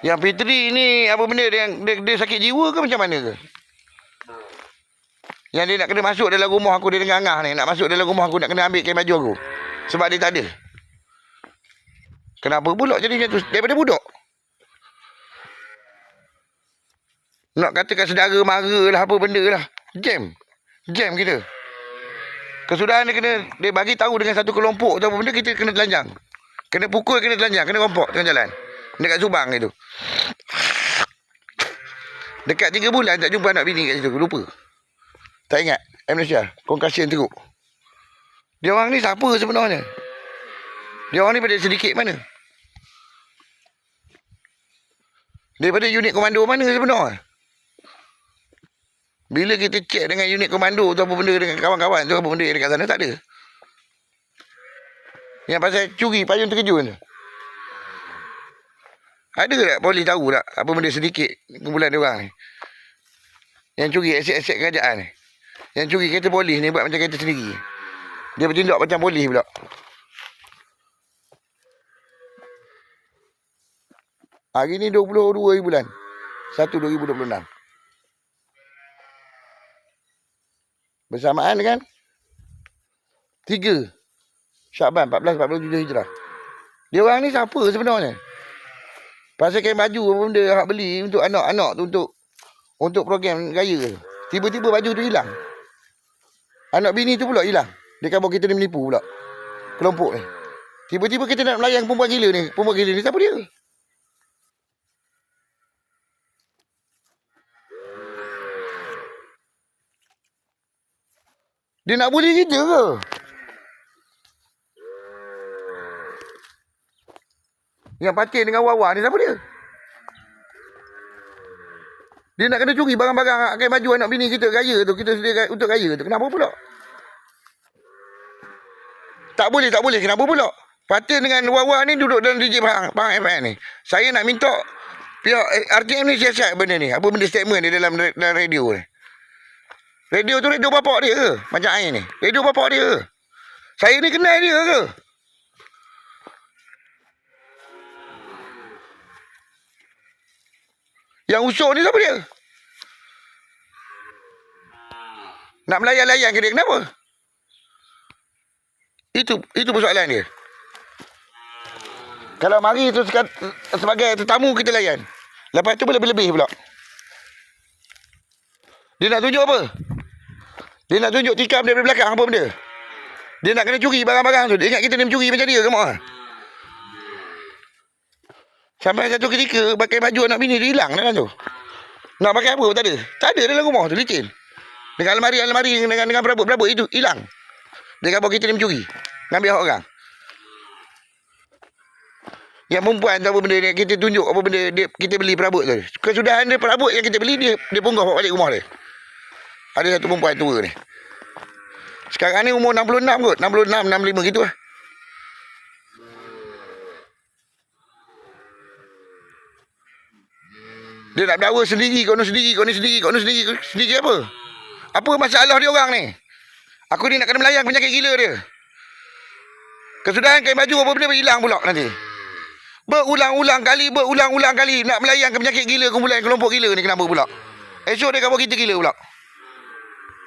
Yang Fitri ni apa benda dia sakit jiwa ke macam mana ke? Yang dia nak kena masuk dalam rumah aku, dia dengan Angah ni nak masuk dalam rumah aku, nak kena ambil kain baju aku sebab dia tak ada. Kenapa pula jadi macam tu daripada budak? Nak katakan saudara mara lah, apa benda lah. Jam kita. Kesudahan dia bagi tahu dengan satu kelompok atau apa benda, kita kena telanjang. Kena pukul, kena telanjang, kena rompok tengah jalan. Dekat Subang itu. Dekat 3 bulan tak jumpa anak bini kat situ, lupa. Tak ingat. Malaysia, concussion teruk. Dia orang ni siapa sebenarnya? Dia orang ni pada sedikit mana? Daripada unit komando mana sebenarnya? Bila kita cek dengan unit komando tu apa benda dengan kawan-kawan tu apa benda dekat sana, tak ada. Yang pasal curi payung terkejut tu. Ada tak polis tahu tak apa benda sedikit kumpulan dia orang ni? Yang curi aset-aset kerajaan ni. Yang curi kereta polis ni buat macam kereta sendiri. Dia bertindak macam polis pula. Hari ni 22 bulan 1 2026. Bersamaan dengan 3 Syakban 1447 Hijrah. Dia orang ni siapa sebenarnya? Pasal kain baju apa benda hak beli untuk anak-anak tu, untuk program raya. Tiba-tiba baju tu hilang. Anak bini tu pula hilang. Dia kata kita ni menipu pula. Kelompok ni. Tiba-tiba kita nak melayan perempuan gila ni. Perempuan gila ni siapa dia? Dia nak bully kita ke? Yang Patin dengan Wawa ni siapa dia? Dia nak kena curi barang-barang kain baju anak bini kita raya tu. Kita sedia untuk raya tu. Kenapa pula? Tak boleh. Kenapa pula? Patin dengan Wawa ni duduk dalam DJ Bang FM ni. Saya nak minta pihak RTM ni siasat benda ni. Apa benda statement dia dalam radio ni. Radio tu radio bapak dia ke? Macam air ni. Radio bapak dia ke? Saya ni kenal dia ke? Yang usuk ni siapa dia? Nak melayan-layan ke dia? Kenapa? Itu persoalan dia. Kalau mari tu sebagai tetamu kita layan. Lepas tu lebih-lebih pula. Dia nak tunjuk apa? Dia nak tunjuk tikam daripada belakang apa benda? Dia nak kena curi barang-barang tu. Dia ingat kita ni mencuri macam dia ke mak? Sampai satu ketika pakai baju anak bini dia hilang dalam tu. Nak pakai apa pun tak ada. Tak ada dalam rumah tu, licin. Dengan almari dengan perabot-perabot itu hilang. Dia kata kita ni mencuri. Ngambil hak orang. Yang perempuan tu apa benda ni, kita tunjuk apa benda kita beli perabot tu. Kesudahan dia perabot yang kita beli dia punggah bawa balik rumah dia. Ada satu perempuan tua ni. Sekarang ni umur 66 kot. 66, 65 gitu lah. Dia nak berdawa sendiri, kau sendiri apa? Apa masalah dia orang ni? Aku ni nak kena melayan penyakit gila dia. Kesudahan kain baju apa benda hilang pula nanti. Berulang-ulang kali nak melayan penyakit gila kumpulan kelompok gila ni, kenapa pula? Esok dia kata kita gila pula.